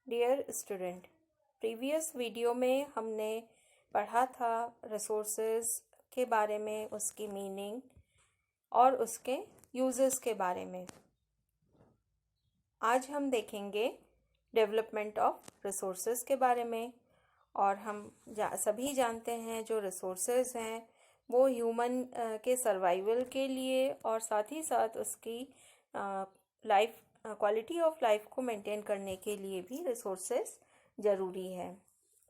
Dear student, previous video में हमने पढ़ा था रिसोर्सेज के बारे में, उसकी मीनिंग और उसके यूजेस के बारे में। आज हम देखेंगे डेवलपमेंट ऑफ रिसोर्सेज के बारे में। और हम सभी जानते हैं जो रिसोर्सेज हैं वो ह्यूमन के सर्वाइवल के लिए और साथ ही साथ उसकी लाइफ क्वालिटी ऑफ लाइफ को मेंटेन करने के लिए भी रिसोर्सेज ज़रूरी है।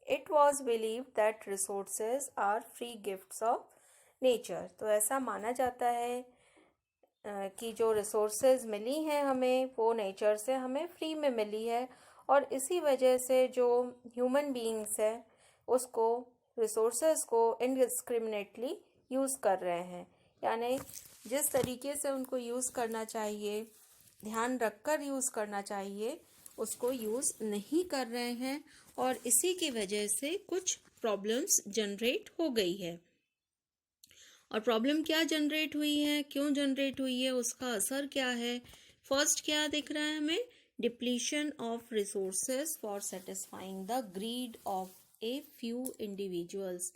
It was believe that resources are free gifts of nature. तो ऐसा माना जाता है कि जो रिसोर्सेज मिली हैं हमें वो नेचर से हमें फ्री में मिली है, और इसी वजह से जो ह्यूमन बीइंग्स है उसको रिसोर्सेज को इनडिस्क्रिमिनेटली यूज़ कर रहे हैं, यानी जिस तरीके से उनको यूज़ करना चाहिए, ध्यान रखकर यूज़ करना चाहिए, उसको यूज़ नहीं कर रहे हैं। और इसी की वजह से कुछ प्रॉब्लम्स जनरेट हो गई है। और प्रॉब्लम क्या जनरेट हुई है, क्यों जनरेट हुई है, उसका असर क्या है। फर्स्ट क्या दिख रहा है हमें? Depletion of resources for satisfying the greed of a few individuals.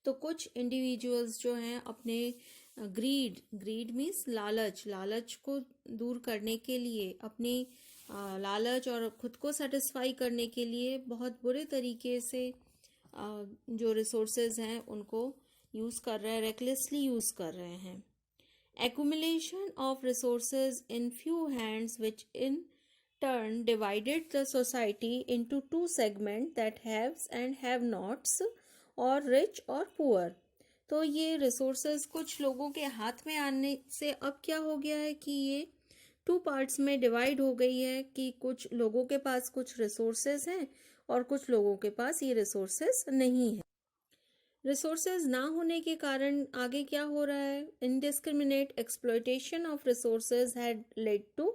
तो कुछ इंडिविजुअल्स जो हैं अपने ग्रीड मीन्स लालच को दूर करने के लिए, अपनी लालच और खुद को सेटिस्फाई करने के लिए बहुत बुरे तरीके से जो रिसोर्सेज हैं उनको यूज़ कर रहे हैं, रेकलेसली यूज़ कर रहे हैं। Accumulation of resources in few hands, which in turn divided the society into two segments, that haves and have-nots, और rich और poor। तो ये रिसोर्सेज कुछ लोगों के हाथ में आने से अब क्या हो गया है कि ये टू पार्ट्स में डिवाइड हो गई है कि कुछ लोगों के पास कुछ रिसोर्सेज हैं और कुछ लोगों के पास ये रिसोर्सेज नहीं है। रिसोर्सेज ना होने के कारण आगे क्या हो रहा है? Indiscriminate exploitation of resources had led to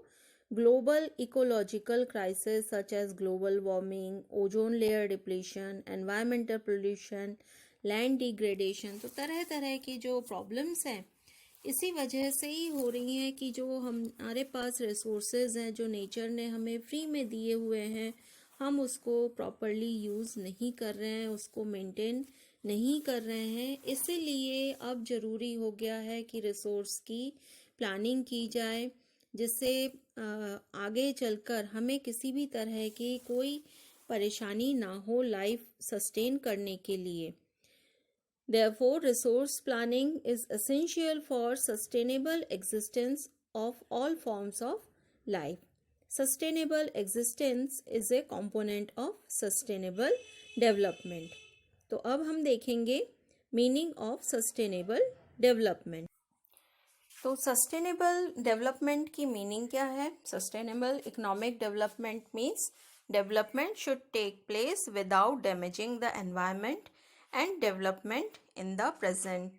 global ecological crisis such as global warming, ozone layer depletion, environmental pollution, land degradation. तो तरह तरह की जो प्रॉब्लम्स हैं इसी वजह से ही हो रही हैं कि जो हमारे पास रिसोर्सेज हैं जो नेचर ने हमें फ्री में दिए हुए हैं, हम उसको प्रॉपरली यूज़ नहीं कर रहे हैं, उसको मेंटेन नहीं कर रहे हैं। इसीलिए अब ज़रूरी हो गया है कि रिसोर्स की प्लानिंग की जाए, जिससे आगे चलकर हमें किसी भी तरह की कोई परेशानी ना हो लाइफ सस्टेन करने के लिए। Therefore, resource planning is essential for sustainable existence of all forms of life. Sustainable existence is a component of sustainable development. तो अब हम देखेंगे मीनिंग ऑफ सस्टेनेबल डेवलपमेंट। तो सस्टेनेबल डेवलपमेंट की मीनिंग क्या है? Sustainable economic development means development should take place without damaging the environment, and development in the present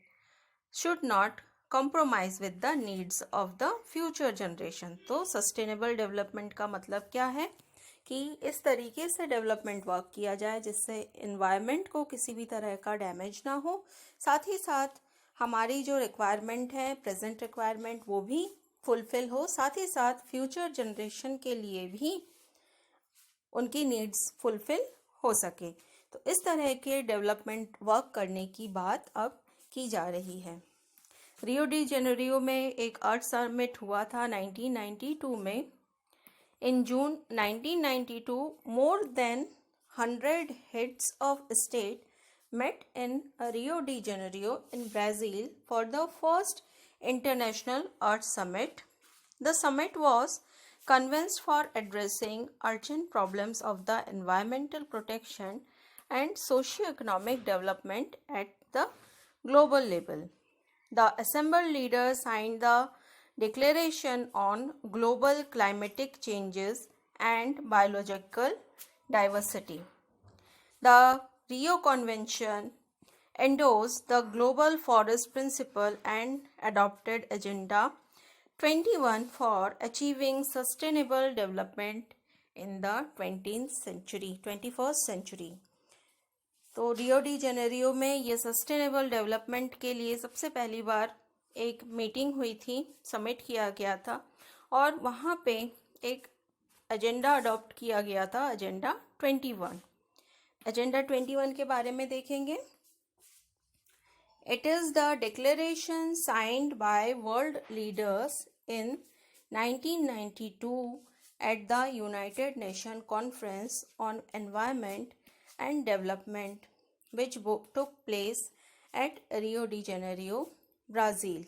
should not compromise with the needs of the future generation। तो sustainable development का मतलब क्या है कि इस तरीके से डेवलपमेंट वर्क किया जाए जिससे इन्वायरमेंट को किसी भी तरह का डैमेज ना हो, साथ ही साथ हमारी जो रिक्वायरमेंट है, प्रेजेंट रिक्वायरमेंट, वो भी फुलफिल हो, साथ ही साथ फ्यूचर जनरेशन के लिए भी उनकी नीड्स फुलफिल हो सके। तो इस तरह के डेवलपमेंट वर्क करने की बात अब की जा रही है। रियो डी जेनेरियो में एक अर्थ समिट हुआ था 1992 में। इन जून 1992 more than 100 heads of state met in Rio de Janeiro in Brazil for the first international earth summit. The summit was convened for addressing urgent problems of the environmental protection and socio-economic development at the global level. The assembled leaders signed the Declaration on Global Climatic Changes and Biological Diversity. The Rio Convention endorsed the Global Forest Principle and adopted Agenda 21 for achieving sustainable development in the 21st century। तो Rio de Janeiro में ये sustainable development के लिए सबसे पहली बार एक meeting हुई थी, समिट किया गया था, और वहाँ पे एक एजेंडा अडॉप्ट किया गया था, एजेंडा 21। एजेंडा 21 के बारे में देखेंगे। It is the declaration signed by world leaders in 1992 at the United Nations Conference on Environment and Development, which took place at Rio de Janeiro, Brazil.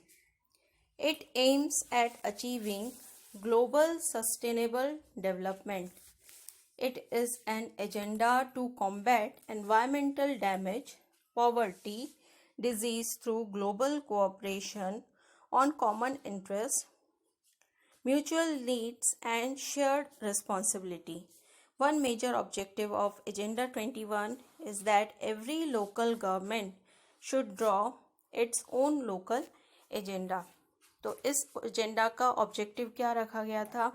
It aims at achieving global sustainable development. It is an agenda to combat environmental damage, poverty, disease through global cooperation on common interests, mutual needs, and shared responsibility. One major objective of Agenda 21 is that every local government should draw its own local agenda. तो इस agenda का objective क्या रखा गया था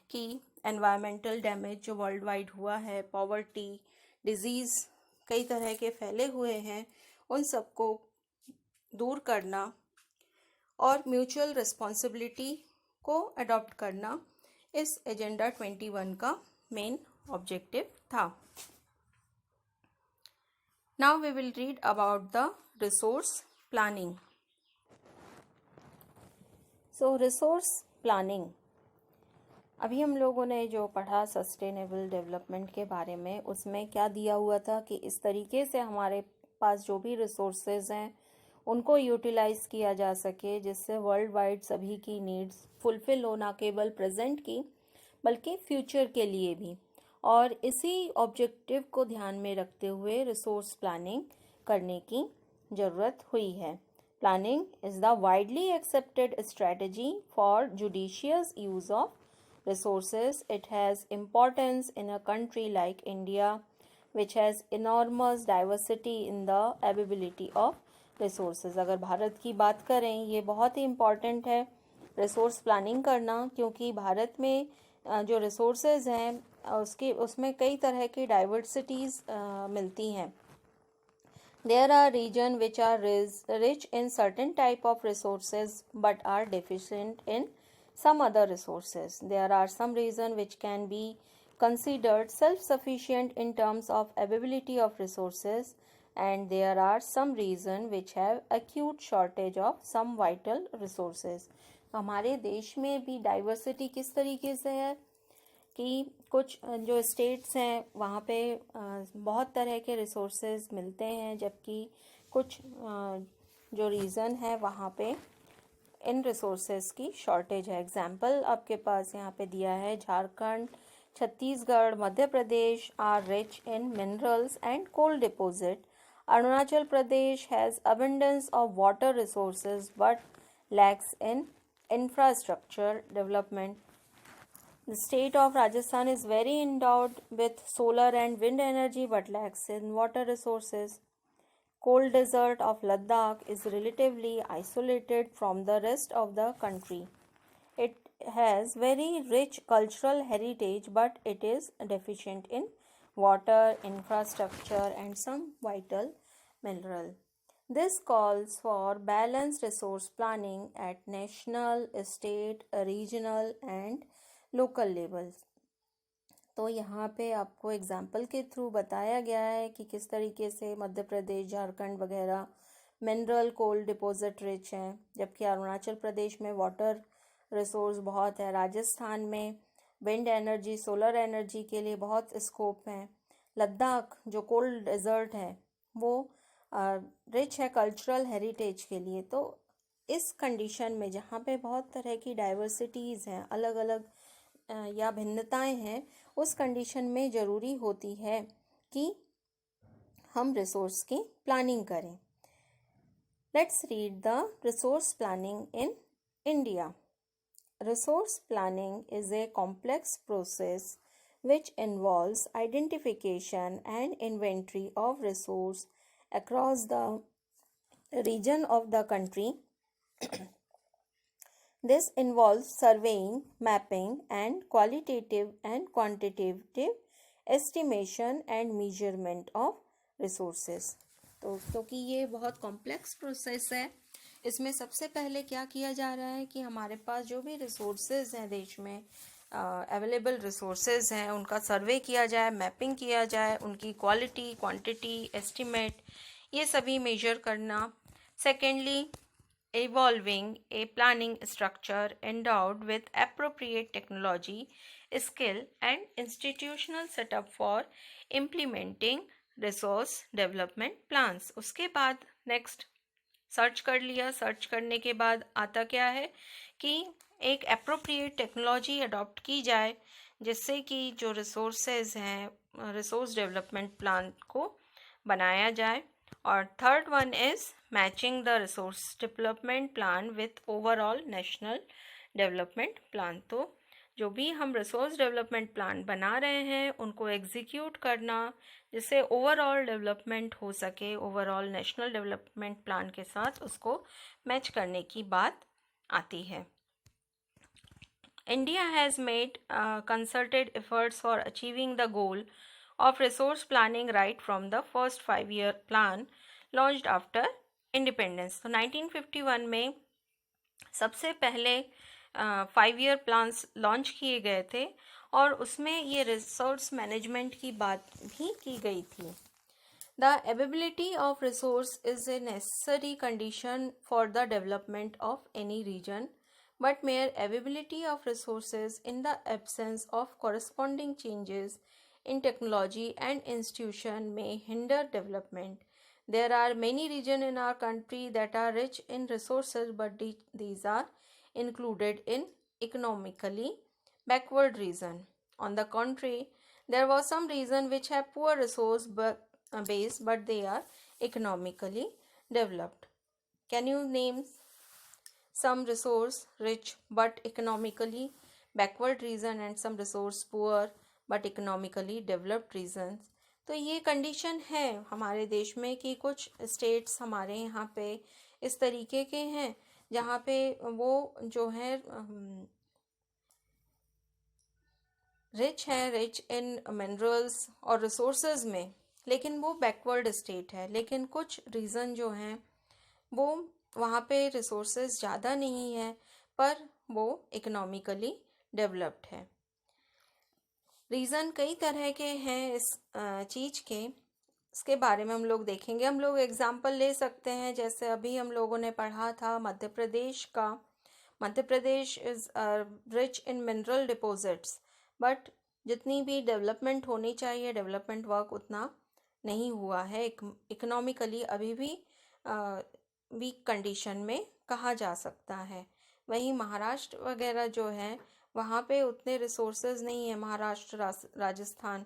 कि environmental damage जो world wide हुआ है, पॉवर्टी, डिजीज़ कई तरह के फैले हुए हैं, उन सबको दूर करना और म्यूचुअल रिस्पॉन्सिबिलिटी को अडॉप्ट करना इस एजेंडा 21 का मेन ऑब्जेक्टिव था। Now we will read about the resource planning. So resource planning, अभी हम लोगों ने जो पढ़ा सस्टेनेबल डेवलपमेंट के बारे में, उसमें क्या दिया हुआ था कि इस तरीके से हमारे पास जो भी रिसोर्सेज हैं उनको यूटिलाइज किया जा सके जिससे वर्ल्ड वाइड सभी की नीड्स फुलफिल हो, ना केवल प्रेजेंट की बल्कि फ्यूचर के लिए भी। और इसी ऑब्जेक्टिव को ध्यान में रखते हुए रिसोर्स प्लानिंग करने की ज़रूरत हुई है। Planning is the widely accepted strategy for judicious use of resources. It has importance in a country like India, which has enormous diversity in the availability of resources. अगर भारत की बात करें, ये बहुत ही इम्पॉर्टेंट है रिसोर्स प्लानिंग करना, क्योंकि भारत में जो रिसोर्सेज हैं उसमें कई तरह की डाइवर्सिटीज़ मिलती हैं। There are regions which are rich in certain type of resources but are deficient in some other resources. There are some regions which can be considered self-sufficient in terms of availability of resources, and there are some regions which have acute shortage of some vital resources. हमारे देश में भी diversity किस तरीके से है कि कुछ जो स्टेट्स हैं वहाँ पे बहुत तरह के रिसोर्सेज मिलते हैं, जबकि कुछ जो रीजन है वहाँ पे इन रिसोर्सेज की शॉर्टेज है। एग्जाम्पल आपके पास यहाँ पे दिया है, Jharkhand, Chhattisgarh, Madhya Pradesh are rich in minerals and coal deposit. Arunachal Pradesh has abundance of water resources but lacks in infrastructure development. The state of Rajasthan is very endowed with solar and wind energy but lacks in water resources. Cold desert of Ladakh is relatively isolated from the rest of the country. It has very rich cultural heritage but it is deficient in water, infrastructure and some vital mineral. This calls for balanced resource planning at national, state, regional and local levels. तो यहाँ पे आपको example के through बताया गया है कि किस तरीके से मध्य प्रदेश, झारखंड वगैरह मिनरल कोल डिपॉजिट रिच हैं, जबकि अरुणाचल प्रदेश में वाटर रिसोर्स बहुत है, राजस्थान में विंड एनर्जी, सोलर एनर्जी के लिए बहुत स्कोप है, लद्दाख जो कोल्ड डेजर्ट है वो रिच है कल्चरल हेरिटेज के लिए। तो इस कंडीशन में जहाँ पे बहुत तरह की डाइवर्सिटीज़ हैं, अलग अलग या भिन्नताएं हैं, उस कंडीशन में ज़रूरी होती है कि हम रिसोर्स की प्लानिंग करें। Let's read the resource planning in India. Resource planning is a complex process which involves identification and inventory of resource across the region of the country. This involves surveying, mapping, and qualitative and quantitative estimation and measurement of resources. तो क्योंकि ये बहुत complex process है, इसमें सबसे पहले क्या किया जा रहा है कि हमारे पास जो भी रिसोर्सेज हैं देश में, अवेलेबल रिसोर्सेज हैं उनका सर्वे किया जाए, मैपिंग किया जाए, उनकी क्वालिटी, क्वांटिटी, एस्टिमेट, ये सभी मेजर करना. Secondly, evolving a planning structure endowed with appropriate technology, skill, and institutional setup for implementing resource development plans. उसके बाद नेक्स्ट सर्च कर लिया. सर्च करने के बाद आता क्या है कि एक अप्रोप्रिएट टेक्नोलॉजी अडॉप्ट की जाए जिससे कि जो रिसोर्सेज हैं रिसोर्स डेवलपमेंट प्लान को बनाया जाए. और third one is matching the resource development plan with overall national development plan. तो जो भी हम रिसोर्स डेवलपमेंट प्लान बना रहे हैं उनको एग्जीक्यूट करना जिससे ओवरऑल डेवलपमेंट हो सके, ओवरऑल नेशनल डेवलपमेंट प्लान के साथ उसको मैच करने की बात आती है. India has made concerted efforts for achieving the goal of resource planning right from the first 5-year plan launched after independence. तो 1951 में सबसे पहले 5-year प्लान्स लॉन्च किए गए थे और उसमें ये रिसोर्स मैनेजमेंट की बात भी की गई थी. The availability of resource is a necessary condition for the development of any region, but mere availability of resources in the absence of corresponding changes in technology and institution may hinder development. There are many regions in our country that are rich in resources, but these are included in economically backward region. On the contrary, there was some region which have poor resource base, but they are economically developed. Can you name some resource rich but economically backward region and some resource poor but economically developed regions? तो ये condition है हमारे देश में कि कुछ states हमारे यहाँ पे इस तरीके के हैं जहाँ पे वो जो है रिच है, रिच इन मिनरल्स और रिसोर्सेज में, लेकिन वो बैकवर्ड स्टेट है. लेकिन कुछ रीज़न जो हैं वो वहाँ पे रिसोर्सेज ज़्यादा नहीं है पर वो इकोनॉमिकली डेवलप्ड है. रीज़न कई तरह के हैं इस चीज़ के, इसके बारे में हम लोग देखेंगे. हम लोग एग्जाम्पल ले सकते हैं जैसे अभी हम लोगों ने पढ़ा था मध्य प्रदेश का. Madhya Pradesh is rich in mineral deposits, but जितनी भी डेवलपमेंट होनी चाहिए डेवलपमेंट वर्क उतना नहीं हुआ है. इकोनॉमिकली अभी भी वीक कंडीशन में कहा जा सकता है. वहीं महाराष्ट्र वगैरह जो है वहाँ पे उतने रिसोर्सेज नहीं है, महाराष्ट्र, राजस्थान,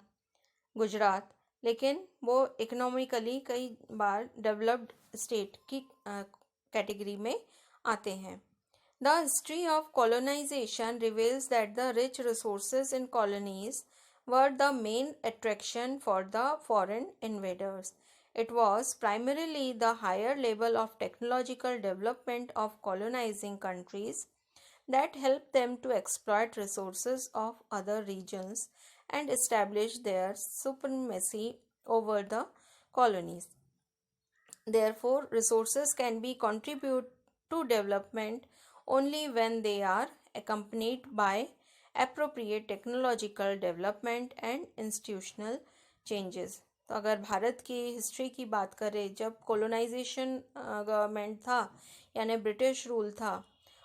गुजरात, लेकिन वो इकोनॉमिकली कई बार डेवलप्ड स्टेट की कैटेगरी में आते हैं. The history of colonization reveals that the rich resources in colonies were the main attraction for the foreign invaders. It was primarily the higher level of technological development of colonizing countries that helped them to exploit resources of other regions and establish their supremacy over the colonies. Therefore, resources can be contributed to development only when they are accompanied by appropriate technological development and institutional changes. तो अगर भारत की history की बात करें, जब colonisation government था यानी British rule था,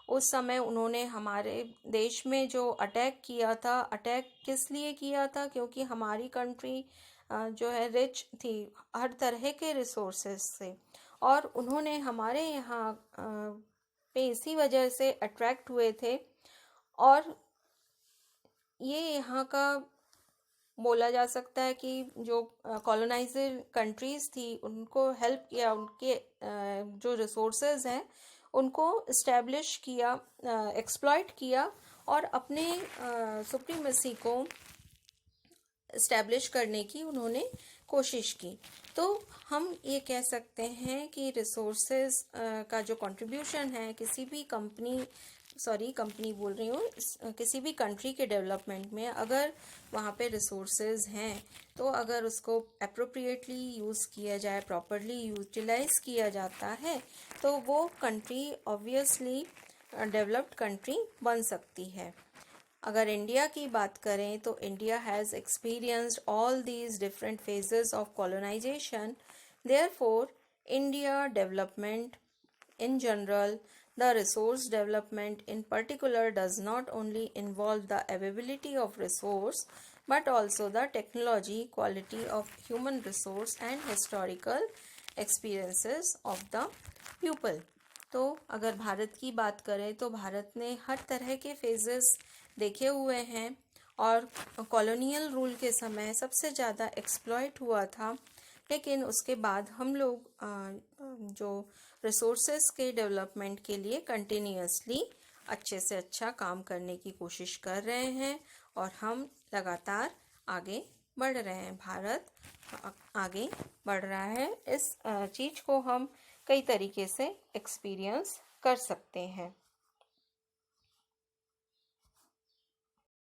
उस समय उन्होंने हमारे देश में जो अटैक किया था, अटैक किस लिए किया था? क्योंकि हमारी कंट्री जो है रिच थी हर तरह के रिसोर्सेज से, और उन्होंने हमारे यहाँ पे इसी वजह से अट्रैक्ट हुए थे. और ये यहाँ का बोला जा सकता है कि जो कॉलोनाइजर कंट्रीज़ थी उनको हेल्प किया, उनके जो रिसोर्सेज हैं उनको इस्टेब्लिश किया, एक्सप्लॉइट किया और अपने सुप्रीमेसी को इस्टेब्लिश करने की उन्होंने कोशिश की. तो हम ये कह सकते हैं कि रिसोर्सेज का जो कंट्रीब्यूशन है किसी भी कंपनी बोल रही हूँ, किसी भी कंट्री के डेवलपमेंट में अगर वहाँ पे रिसोर्सेज हैं तो अगर उसको अप्रोप्रिएटली यूज़ किया जाए, प्रॉपरली यूटिलाइज किया जाता है, तो वो कंट्री ऑब्वियसली डेवलप्ड कंट्री बन सकती है. अगर इंडिया की बात करें तो India has experienced all these different phases of colonization. Therefore, India development in general, the resource development in particular does not only involve the availability of resource but also the technology, quality of human resource and historical experiences of the people. तो अगर भारत की बात करें तो भारत ने हर तरह के phases देखे हुए हैं और कॉलोनियल रूल के समय सबसे ज़्यादा एक्सप्लॉइट हुआ था, लेकिन उसके बाद हम लोग जो रिसोर्सेज के डेवलपमेंट के लिए कंटिन्यूअसली अच्छे से अच्छा काम करने की कोशिश कर रहे हैं और हम लगातार आगे बढ़ रहे हैं। भारत आगे बढ़ रहा है। इस चीज़ को हम कई तरीके से एक्सपीरियंस कर सकते हैं।